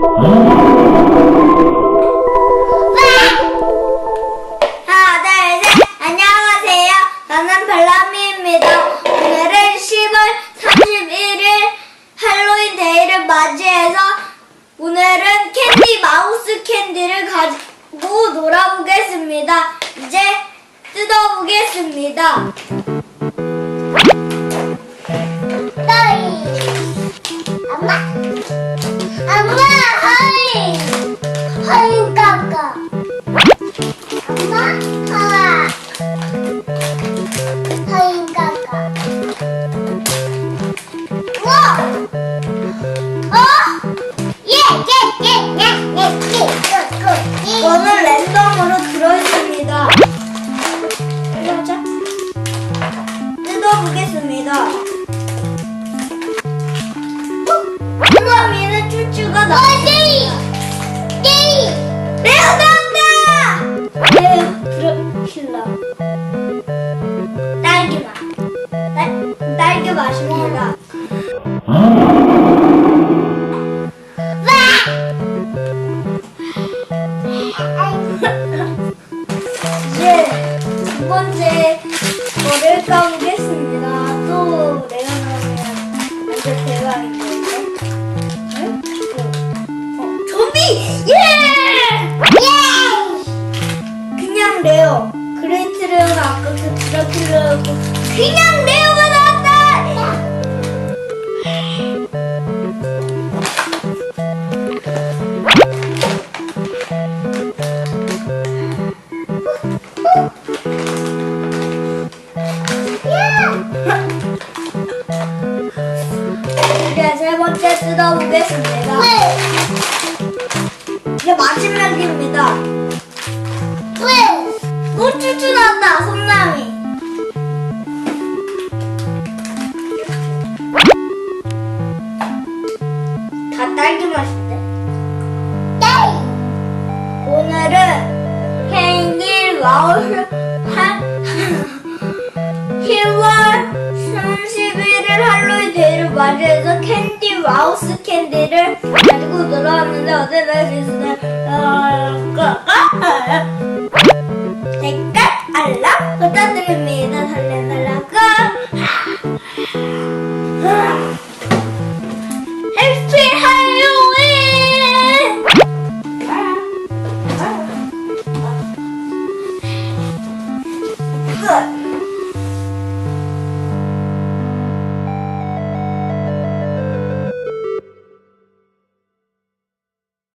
하나, 둘, 셋. 안녕하세요. 저는 별남이입니다. 오늘은 10월 31일 할로윈 데이를 맞이해서 오늘은 캔디 마우스 캔디를 가지고 놀아보겠습니다. 이제 뜯어보겠습니다. 엄마, 허인 깎아. 엄마, 허인 깎아. 우와! 이거는 랜덤으로 들어있습니다. 뜯어보겠습니다. 소나미는 쭈쭈가 나. 레오 나온다! 드라큘라. 딸기 맛입니다. 이제 두 번째 거를 까보겠습니다. 또 내가 나오면 완전 대박인 건데. 응? 좀비! 예! 그냥 레어. 그레이트레어가 아까 그 드라큘라였고 그냥 레어가 나왔다! 이제 세 번째 뜯어보겠습니다. 이게 마지막입니다. 또 쭈쭈 나왔다, 솜남이. 다 딸기 맛인데? 오늘은 캔디 와울 10월 31일 할로윈 데이를 맞이해서 캔디 마우스 캔디를 가지고 놀아왔는데 어제는 색깔 알람 부탁드립니다. 달려달라고 해피 할로윈. 끝.